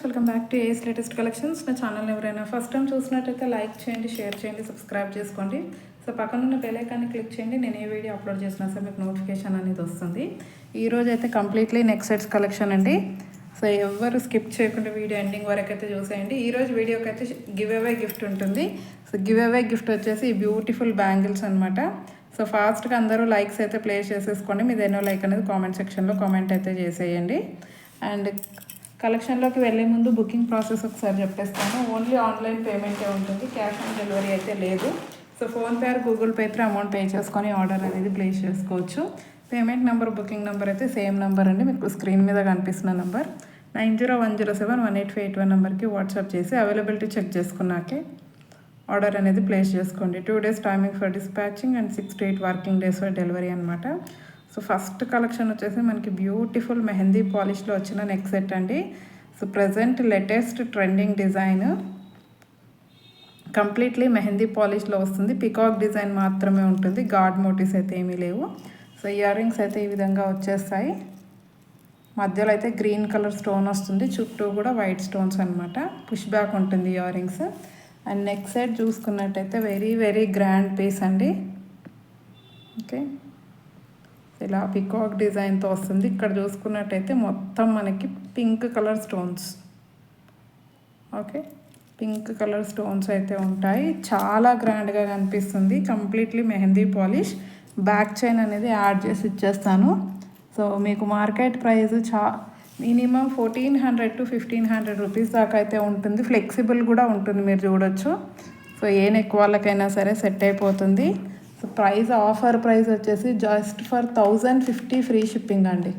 Welcome back to ace latest collections. నా channel ఎవరైనా first time చూసినట్టయితే లైక్ చేయండి, షేర్ చేయండి, సబ్స్క్రైబ్ చేసుకోండి. సో పక్కన ఉన్న బెల్ ఐకాన్ని క్లిక్ చేయండి. నేను ఏ వీడియో అప్లోడ్ చేసినా సరే మీకు నోటిఫికేషన్ అనేది వస్తుంది. ఈరోజు అయితే కంప్లీట్లీ నెక్ సెట్స్ కలెక్షన్ అండి. సో ఎవరు స్కిప్ చేయకుండా వీడియో ఎండింగ్ వరకు అయితే చూసేయండి. ఈరోజు వీడియోకి అయితే గివ్ అవే గిఫ్ట్ ఉంటుంది. సో గివ్ అవే గిఫ్ట్ వచ్చేసి ఈ బ్యూటిఫుల్ బ్యాంగిల్స్ అనమాట. సో ఫాస్ట్గా అందరూ లైక్స్ అయితే ప్లేస్ చేసేసుకోండి. మీది ఎన్నో లైక్ అనేది కామెంట్ సెక్షన్లో కామెంట్ అయితే చేసేయండి. అండ్ కలెక్షన్లోకి వెళ్ళే ముందు బుకింగ్ ప్రాసెస్ ఒకసారి చెప్పేస్తాను. ఓన్లీ ఆన్లైన్ పేమెంటే ఉంటుంది, క్యాష్ ఆన్ డెలివరీ అయితే లేదు. So PhonePe are Google pay through amount pay చేసుకొని ఆర్డర్ అనేది ప్లేస్ చేసుకోవచ్చు. పేమెంట్ నెంబర్, బుకింగ్ నెంబర్ అయితే సేమ్ నెంబర్ అండి. మీకు స్క్రీన్ మీద కనిపిస్తున్న నెంబర్ 9010711881 నెంబర్కి వాట్సాప్ చేసి అవైలబిలిటీ చెక్ చేసుకున్నాకే ఆర్డర్ అనేది ప్లేస్ చేసుకోండి. 2 days timing for dispatching and 6 to 8 working days for delivery అనమాట. సో ఫస్ట్ కలెక్షన్ వచ్చేసి మనకి బ్యూటిఫుల్ మెహందీ పాలిష్లో వచ్చిన నెక్ సెట్ అండి. So present latest trending design, completely mehndi పాలిష్లో వస్తుంది. పికాక్ డిజైన్ మాత్రమే ఉంటుంది, గాడ్ మోటివ్స్ అయితే ఏమీ లేవు. సో ఇయర్ రింగ్స్ అయితే ఈ విధంగా వచ్చేస్తాయి. మధ్యలో అయితే గ్రీన్ కలర్ స్టోన్ వస్తుంది, చుట్టూ కూడా వైట్ స్టోన్స్ అనమాట. పుష్ బ్యాక్ ఉంటుంది ear rings. And neck set చూసుకున్నట్టయితే వెరీ వెరీ గ్రాండ్ పీస్ అండి. ఓకే, ఇలా పికాక్ డిజైన్తో వస్తుంది. ఇక్కడ చూసుకున్నట్టయితే మొత్తం మనకి pink colour stones, okay, pink colour stones అయితే ఉంటాయి. చాలా గ్రాండ్గా కనిపిస్తుంది. Completely mehndi polish. Back chain అనేది యాడ్ చేసి ఇచ్చేస్తాను. సో మీకు market price minimum 1400 to 1500 rupees దాకా అయితే ఉంటుంది. ఫ్లెక్సిబుల్ కూడా ఉంటుంది, మీరు చూడొచ్చు. సో ఏ నెక్ వాళ్ళకైనా సరే సెట్ అయిపోతుంది. సో ప్రైస్, ఆఫర్ ప్రైస్ వచ్చేసి జస్ట్ ఫర్ 1050 ఫ్రీ షిప్పింగ్ అండి.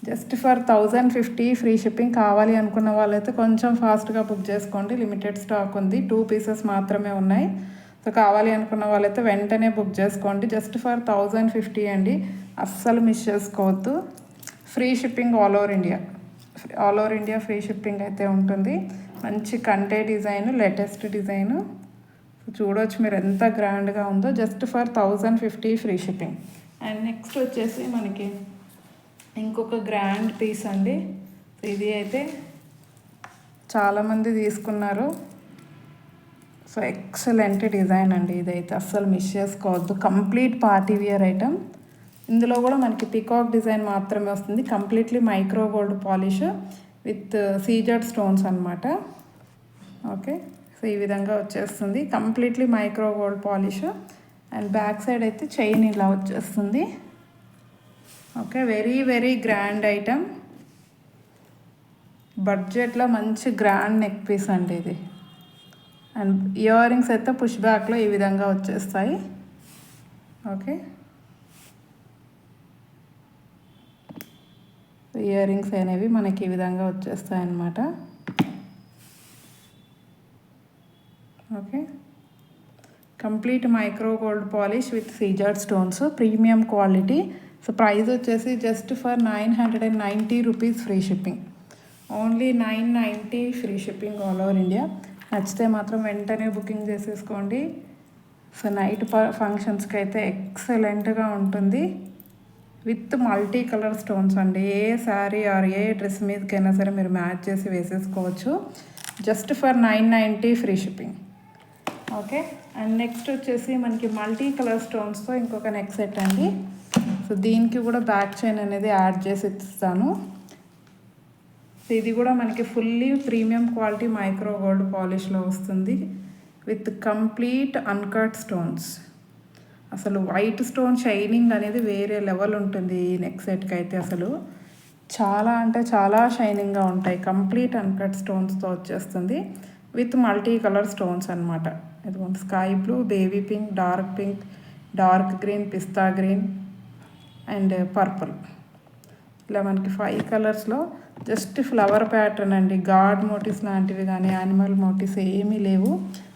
Just for 1050 free shipping. కావాలి అనుకున్న వాళ్ళైతే కొంచెం ఫాస్ట్గా బుక్ చేసుకోండి. లిమిటెడ్ స్టాక్ ఉంది, 2 pieces మాత్రమే ఉన్నాయి. సో కావాలి అనుకున్న వాళ్ళైతే వెంటనే బుక్ చేసుకోండి. జస్ట్ ఫర్ 1050 అండి, అస్సలు మిస్ చేసుకోవద్దు. Free shipping all over India free shipping అయితే ఉంటుంది. మంచి కంటే డిజైన్, లేటెస్ట్ డిజైను చూడవచ్చు మీరు ఎంత గ్రాండ్గా ఉందో. Just for 1050 free shipping. And next వచ్చేసి మనకి ఇంకొక గ్రాండ్ పీస్ అండి. ఇది అయితే చాలామంది తీసుకున్నారు. సో ఎక్సలెంట్ డిజైన్ అండి, ఇదైతే అస్సలు మిస్ చేసుకోవద్దు. Complete party wear item. ఇందులో కూడా మనకి పికాక్ డిజైన్ మాత్రమే వస్తుంది. Completely micro gold polish with సీజర్డ్ స్టోన్స్ అనమాట. ఓకే, సో ఈ విధంగా వచ్చేస్తుంది. Completely micro gold polish. And back side అయితే చైన్ ఇలా వచ్చేస్తుంది. Okay, very very grand item. బడ్జెట్లో మంచి గ్రాండ్ నెక్ పీస్ అండి ఇది. అండ్ ఇయర్ రింగ్స్ అయితే పుష్ బ్యాక్లో ఈ విధంగా వచ్చేస్తాయి. ఓకే, ఇయర్ రింగ్స్ అనేవి మనకి ఈ విధంగా వచ్చేస్తాయి అన్నమాట. Okay, complete micro gold polish with సీజర్డ్ stones, premium quality. So price వచ్చేసి just for 990 rupees free shipping. Only 990 free shipping all over India. నచ్చితే మాత్రం వెంటనే బుకింగ్ చేసేసుకోండి. సో నైట్ ఫంక్షన్స్కి అయితే ఎక్సలెంట్గా ఉంటుంది. విత్ మల్టీ కలర్ స్టోన్స్ అండి. ఏ శారీ ఆర్ ఏ డ్రెస్ మీదకైనా సరే మీరు మ్యాచ్ చేసి వేసేసుకోవచ్చు. Just for 990 free shipping. Okay, and next వచ్చేసి మనకి మల్టీ కలర్ స్టోన్స్తో ఇంకొక నెక్ సెట్ అండి. సో దీనికి కూడా బ్యాక్ చైన్ అనేది యాడ్ చేసి ఇస్తాను. సో ఇది కూడా మనకి fully premium quality micro gold పాలిష్లో వస్తుంది విత్ కంప్లీట్ అన్కట్ స్టోన్స్. అసలు వైట్ స్టోన్ షైనింగ్ అనేది వేరే లెవెల్ ఉంటుంది ఈ నెక్ సెట్కి అయితే. అసలు చాలా అంటే చాలా షైనింగ్గా ఉంటాయి. కంప్లీట్ అన్కట్ స్టోన్స్తో వచ్చేస్తుంది విత్ మల్టీ కలర్ స్టోన్స్ అనమాట. ఇదిగోండి, sky blue, baby pink, dark green, pista green and purple. ఇలా మనకి 5 కలర్స్లో జస్ట్ ఫ్లవర్ ప్యాటర్న్ అండి. గాడ్ మోటివ్స్ లాంటివి కానీ యానిమల్ మోటివ్స్ ఏమీ లేవు.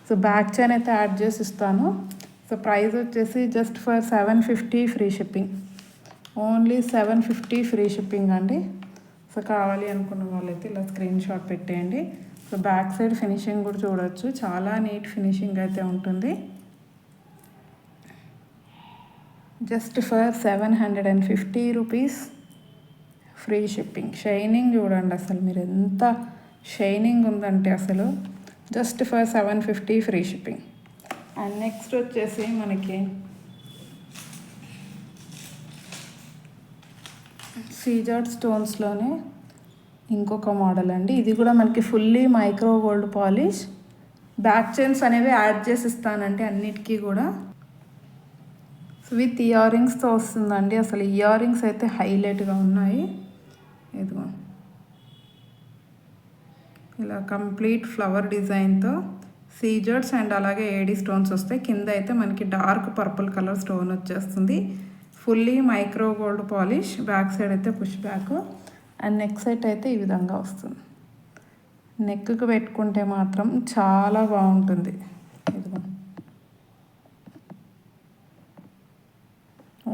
సో బ్యాక్ చైన్ అయితే యాడ్ చేసి ఇస్తాను. సో ప్రైస్ వచ్చేసి just for 750 free shipping. Only 750 free shipping అండి. సో కావాలి అనుకున్న వాళ్ళైతే ఇలా స్క్రీన్ షాట్ పెట్టేయండి. సో బ్యాక్ సైడ్ ఫినిషింగ్ కూడా చూడవచ్చు, చాలా నీట్ ఫినిషింగ్ అయితే ఉంటుంది. Just for 750 rupees free shipping. Shining చూడండి అసలు, మీరు ఎంత షైనింగ్ ఉందంటే అసలు just for 750 free shipping. And next వచ్చేసి మనకి సీజర్డ్ స్టోన్స్లోనే ఇంకొక మోడల్ అండి. ఇది కూడా మనకి fully micro gold polish. Back chains అనేవి యాడ్ చేసి ఇస్తానండి అన్నిటికీ కూడా. విత్ ఇయర్ రింగ్స్తో వస్తుందండి. అసలు ఇయర్ రింగ్స్ అయితే హైలైట్గా ఉన్నాయి. ఇదిగో ఇలా కంప్లీట్ ఫ్లవర్ డిజైన్తో సీజర్డ్స్ అండ్ అలాగే ఏడీ స్టోన్స్ వస్తాయి. కింద అయితే మనకి డార్క్ పర్పుల్ కలర్ స్టోన్ వచ్చేస్తుంది. Fully micro gold polish. Back side అయితే push back and neck set అయితే ఈ విధంగా వస్తుంది. నెక్కి పెట్టుకుంటే మాత్రం చాలా బాగుంటుంది. ఇదిగో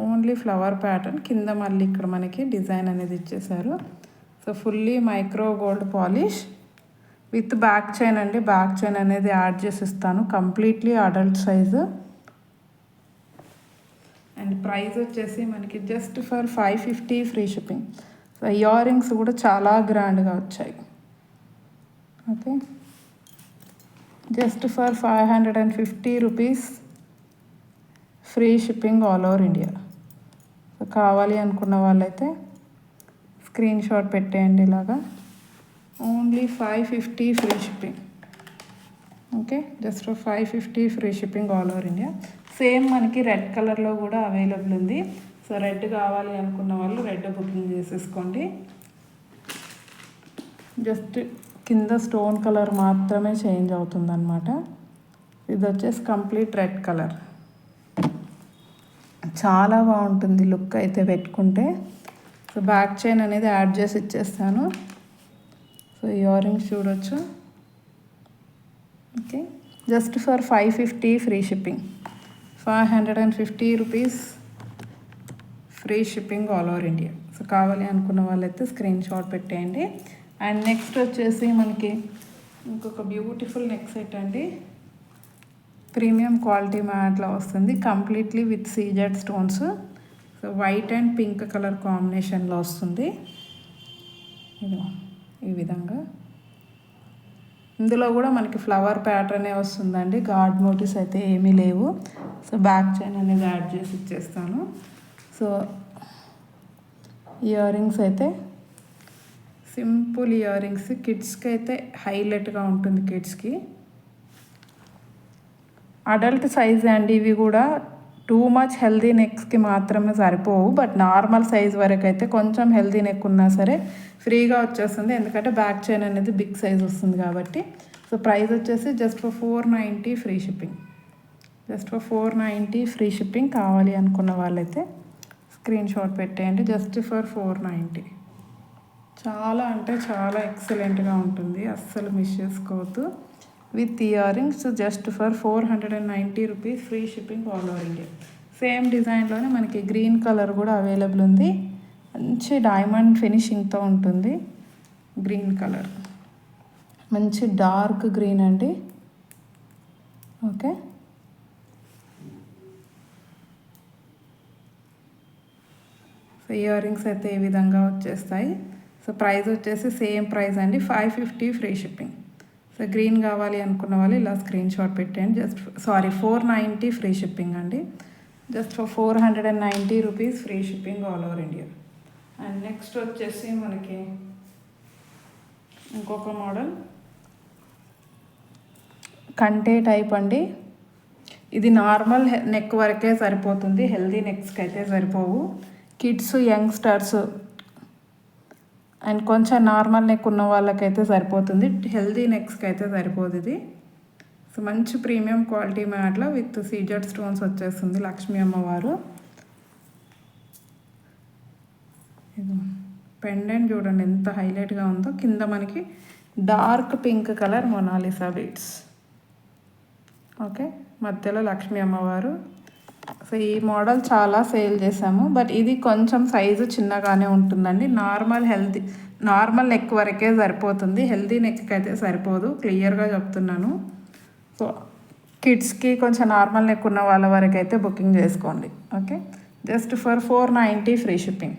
ఓన్లీ ఫ్లవర్ ప్యాటర్న్, కింద మళ్ళీ ఇక్కడ మనకి డిజైన్ అనేది ఇచ్చేసారు. So fully micro gold polish with back chain అండి. బ్యాక్ చైన్ అనేది యాడ్ చేసి ఇస్తాను. Completely adult size. And price వచ్చేసి మనకి just for 550 free shipping. So ear rings కూడా చాలా గ్రాండ్గా వచ్చాయి. Okay, just for 550 rupees free shipping all over India. So కావాలి అనుకున్న వాళ్ళైతే స్క్రీన్ షాట్ పెట్టేయండి. ఇలాగా only 550 free shipping. Okay, just for 550 free shipping all over India. Same మనకి రెడ్ కలర్లో కూడా అవైలబుల్ ఉంది. సో రెడ్ కావాలి అనుకున్న వాళ్ళు రెడ్ బుకింగ్ చేసేసుకోండి. జస్ట్ కింద స్టోన్ కలర్ మాత్రమే చేంజ్ అవుతుందన్నమాట. ఇది వచ్చేసి కంప్లీట్ రెడ్ కలర్. చాలా బాగుంటుంది లుక్ అయితే పెట్టుకుంటే. సో బ్యాక్ చైన్ అనేది యాడ్ చేసి ఇచ్చేస్తాను. సో ఇయర్ రింగ్స్ చూడొచ్చు. Okay, just for 550 free shipping. 550 rupees free shipping all over India. So కావాలి అనుకున్న వాళ్ళైతే స్క్రీన్ షాట్ పెట్టేయండి. అండ్ నెక్స్ట్ వచ్చేసి మనకి ఇంకొక బ్యూటిఫుల్ నెక్ సెట్ అండి. ప్రీమియం క్వాలిటీ మ్యాట్లో వస్తుంది. Completely with CZ stones. So white and pink colour కాంబినేషన్లో వస్తుంది. ఇది ఈ విధంగా. ఇందులో కూడా మనకి ఫ్లవర్ ప్యాటర్నే వస్తుందండి. గాడ్ మోటివ్స్ అయితే ఏమీ లేవు. సో బ్యాక్ చైన్ అనేది యాడ్ చేసి ఇచ్చేస్తాను. సో ఇయర్ రింగ్స్ అయితే సింపుల్ ఇయర్ రింగ్స్. కిడ్స్కి అయితే హైలైట్గా ఉంటుంది. కిడ్స్కి అడల్ట్ సైజ్ అండి. ఇవి కూడా టూ మచ్ హెల్దీ నెక్స్కి మాత్రమే సరిపోవు. బట్ నార్మల్ సైజ్ వరకు అయితే కొంచెం హెల్దీ నెక్ ఉన్నా సరే ఫ్రీగా వచ్చేస్తుంది. ఎందుకంటే బ్యాక్ చైన్ అనేది బిగ్ సైజ్ వస్తుంది కాబట్టి. సో ప్రైస్ వచ్చేసి just for 490 free shipping. Just for 490 free shipping. కావాలి అనుకున్న వాళ్ళైతే స్క్రీన్ షాట్ పెట్టేయండి. Just for 490. చాలా అంటే చాలా ఎక్సలెంట్గా ఉంటుంది. అస్సలు మిస్ చేసుకోవద్దు. With ear rings just for 490 rupees free shipping all over India. Same డిజైన్లోనే మనకి గ్రీన్ కలర్ కూడా అవైలబుల్ ఉంది. మంచి డైమండ్ ఫినిషింగ్తో ఉంటుంది. గ్రీన్ కలర్ మంచి డార్క్ గ్రీన్ అండి. ఓకే, సో ఇయర్ రింగ్స్ అయితే ఈ విధంగా వచ్చేస్తాయి. సో ప్రైస్ వచ్చేసి సేమ్ ప్రైస్ అండి. 550 ఫ్రీ షిప్పింగ్. సో గ్రీన్ కావాలి అనుకున్న వాళ్ళు ఇలా స్క్రీన్ షాట్ పెట్టండి. 490 ఫ్రీ షిప్పింగ్ అండి. Just for 490 rupees free shipping all over India. And next వచ్చేసి మనకి ఇంకొక మోడల్ కంటే టైప్ అండి. ఇది నార్మల్ నెక్ వరకే సరిపోతుంది. హెల్దీ నెక్స్కి అయితే సరిపోవు. కిడ్స్, యంగ్స్టర్స్ అండ్ కొంచెం నార్మల్ నెక్ ఉన్న వాళ్ళకైతే సరిపోతుంది. హెల్దీ నెక్స్కి అయితే సరిపోదు ఇది. సో మంచి ప్రీమియం క్వాలిటీ మ్యాట్లో విత్ సీజెడ్ స్టోన్స్ వచ్చేస్తుంది. లక్ష్మీ అమ్మవారు. పెండెంట్ చూడండి ఎంత హైలైట్గా ఉందో. కింద మనకి dark pink colour Mona Lisa beads. Okay, మధ్యలో లక్ష్మీ అమ్మవారు. సో ఈ మోడల్ చాలా సేల్ చేసాము. బట్ ఇది కొంచెం సైజు చిన్నగానే ఉంటుందండి. నార్మల్ నెక్ వరకే సరిపోతుంది. హెల్దీ నెక్కి అయితే సరిపోదు. క్లియర్గా చెప్తున్నాను. సో కిడ్స్కి కొంచెం నార్మల్ నెక్ ఉన్న వాళ్ళ వరకు అయితే బుకింగ్ చేసుకోండి. Okay, just for 490 free shipping.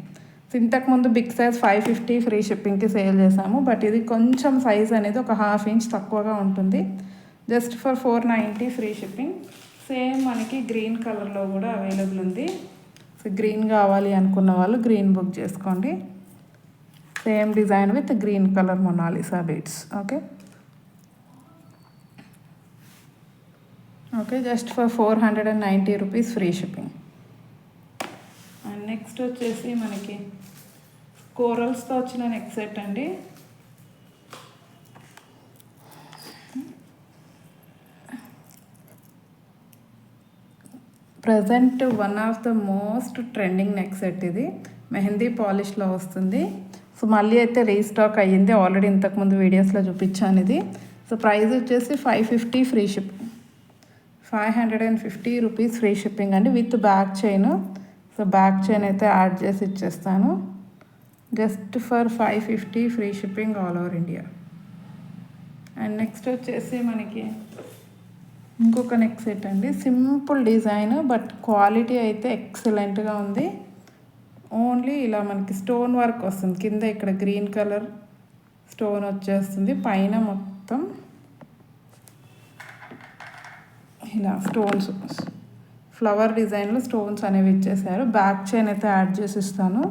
ఇంతకుముందు బిగ్ సైజ్ 550 ఫ్రీ షిప్పింగ్కి సేల్ చేసాము, బట్ ఇది కొంచెం సైజ్ అనేది ఒక 1/2 ఇంచ్ తక్కువగా ఉంటుంది. Just for 490 free shipping. Same మనకి గ్రీన్ కలర్లో కూడా అవైలబుల్ ఉంది. సో గ్రీన్ కావాలి అనుకున్న వాళ్ళు గ్రీన్ బుక్ చేసుకోండి. Same design with green colour Mona Lisa beads. Okay, just for 490 rupees free shipping. And next వచ్చేసి మనకి కోరల్స్తో వచ్చిన నెక్ సెట్ అండి. Present one of the most trending neck set ఇది. మెహందీ పాలిష్లో వస్తుంది. సో మళ్ళీ అయితే రీస్టాక్ అయ్యింది. ఆల్రెడీ ఇంతకుముందు వీడియోస్లో చూపించాను ఇది. సో ప్రైస్ వచ్చేసి 550 free shipping. 550 rupees free shipping అండి with back chain. So back chain అయితే యాడ్ చేసి ఇచ్చేస్తాను. Just for 550 free shipping all over India. And next వచ్చేసి మనకి ఇంకొక నెక్ సెట్ అండి. సింపుల్ డిజైన్ బట్ క్వాలిటీ అయితే ఎక్సలెంట్గా ఉంది. ఓన్లీ ఇలా మనకి స్టోన్ వర్క్ వస్తుంది. కింద ఇక్కడ గ్రీన్ కలర్ స్టోన్ వచ్చేస్తుంది. పైన మొత్తం ఇలా స్టోన్స్, ఫ్లవర్ డిజైన్లో స్టోన్స్ అనేవి ఇచ్చేసారు. బ్యాక్ చైన్ అయితే యాడ్ చేసి ఇస్తాను.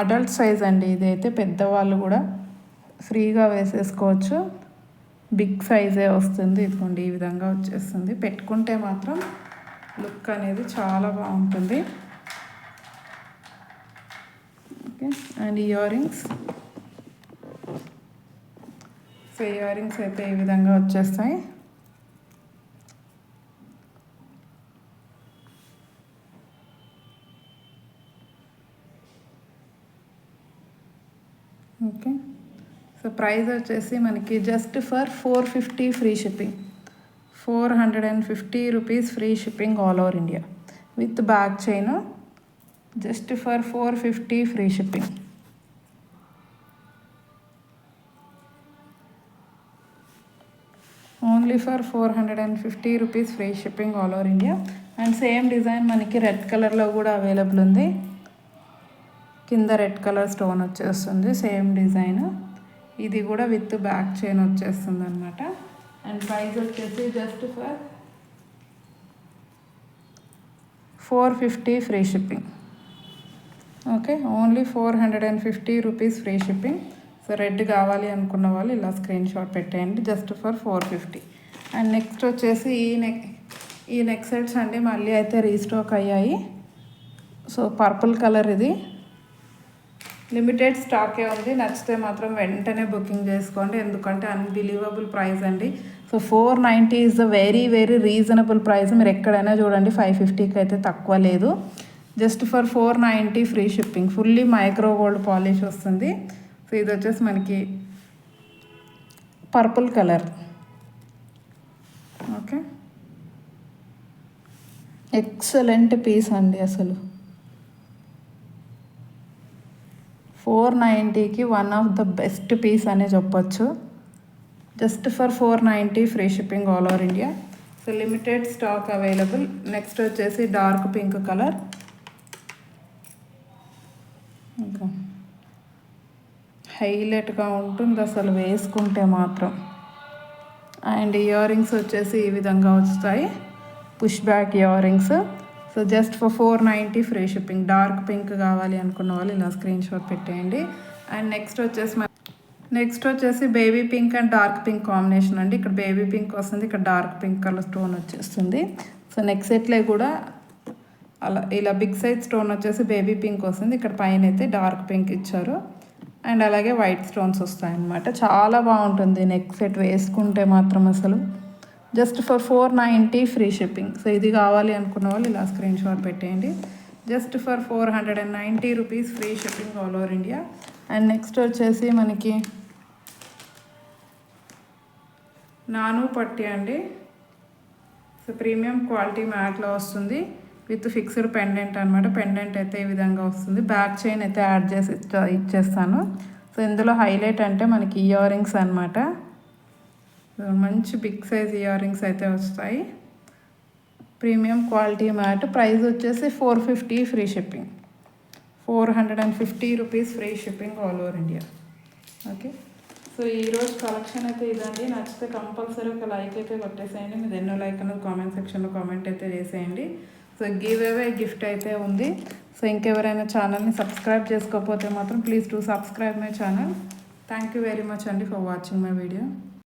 అడల్ట్ సైజ్ అండి ఇదైతే, పెద్దవాళ్ళు కూడా ఫ్రీగా వేసేసుకోవచ్చు. బిగ్ సైజే వస్తుంది. ఇదిగోండి ఈ విధంగా వచ్చేస్తుంది. పెట్టుకుంటే మాత్రం లుక్ అనేది చాలా బాగుంటుంది. Okay, and ear rings. So year rings అయితే ఈ విధంగా వచ్చేస్తాయి. ఓకే, సో ప్రైస్ వచ్చేసి మనకి just for 450 free shipping. 450 rupees free shipping all over India with back chain. Just for 450 free shipping. Only for 450 rupees free shipping all over India. And same design మనకి red కలర్లో కూడా available ఉంది. కింద red colour stone వచ్చేస్తుంది. Same design ఇది కూడా with back chain వచ్చేస్తుంది అనమాట. అండ్ ప్రైస్ వచ్చేసి just for 450 free shipping. Okay, only 450 rupees free shipping. So red కావాలి అనుకున్న వాళ్ళు ఇలా స్క్రీన్ షాట్ పెట్టేయండి. Just for 450. అండ్ నెక్స్ట్ వచ్చేసి ఈ నెక్ సెట్స్ అండి మళ్ళీ అయితే రీస్టాక్ అయ్యాయి. సో పర్పుల్ కలర్ ఇది లిమిటెడ్ స్టాకే ఉంది. నచ్చితే మాత్రం వెంటనే బుకింగ్ చేసుకోండి, ఎందుకంటే అన్బిలీవబుల్ ప్రైస్ అండి. So 490 is the very very reasonable price. మీరు ఎక్కడైనా చూడండి 550కి అయితే తక్కువ లేదు. Just for 490 free shipping. Fully micro gold polish వస్తుంది. సో ఇది వచ్చేసి మనకి purple colour. Okay, excellent piece అండి. అసలు 490కి one of the best piece అనే చెప్పొచ్చు. Just for 490 free shipping all over India. So limited stock available. Next వచ్చేసి డార్క్ పింక్ కలర్. ఇంకా హైలైట్గా ఉంటుంది అసలు వేసుకుంటే మాత్రం. అండ్ ఇయర్ రింగ్స్ వచ్చేసి ఈ విధంగా వస్తాయి, push back ear rings. So just for 490 free shipping. Dark pink కావాలి అనుకున్న వాళ్ళు ఇలా స్క్రీన్ షాట్ పెట్టేయండి. అండ్ నెక్స్ట్ వచ్చేసి baby pink and dark pink combination అండి. ఇక్కడ బేబీ పింక్ వస్తుంది, ఇక్కడ డార్క్ పింక్ కలర్ స్టోన్ వచ్చేస్తుంది. సో నెక్ సెట్లో కూడా అలా ఇలా బిగ్ సైజ్ స్టోన్ వచ్చేసి బేబీ పింక్ వస్తుంది. ఇక్కడ పైన అయితే డార్క్ పింక్ ఇచ్చారు. అండ్ అలాగే వైట్ స్టోన్స్ వస్తాయన్నమాట. చాలా బాగుంటుంది నెక్ సెట్ వేసుకుంటే మాత్రం అసలు. Just for 490 free shipping. So ఇది కావాలి అనుకున్న వాళ్ళు ఇలా స్క్రీన్ షాట్ పెట్టేయండి. Just for 490 rupees free shipping all over India. And next వచ్చేసి మనకి నాను పట్టి అండి. సో ప్రీమియం క్వాలిటీ మ్యాట్లో వస్తుంది విత్ ఫిక్స్డ్ పెండెంట్ అనమాట. పెండెంట్ అయితే ఈ విధంగా వస్తుంది. బ్యాక్ చైన్ అయితే యాడ్ చేసి ఇచ్చేస్తాను. సో ఇందులో హైలైట్ అంటే మనకి ఇయర్ రింగ్స్ అనమాట. మంచి బిగ్ సైజ్ ఇయర్ రింగ్స్ అయితే వస్తాయి. Premium quality matte. ప్రైస్ వచ్చేసి 450 free shipping. 450 rupees free shipping all over India. Okay, so ఈరోజు కలెక్షన్ అయితే ఇదండి. నచ్చితే కంపల్సరీ ఒక లైక్ అయితే కొట్టేసేయండి. మీరు ఎన్నో లైక్ అనేది కామెంట్ సెక్షన్లో కామెంట్ అయితే చేసేయండి. సో గివ్ అవే గిఫ్ట్ అయితే ఉంది. సో ఇంకెవరైనా ఛానల్ని సబ్స్క్రైబ్ చేసుకోకపోతే మాత్రం please do subscribe my channel. Thank you very much అండి ఫర్ వాచింగ్ మై వీడియో.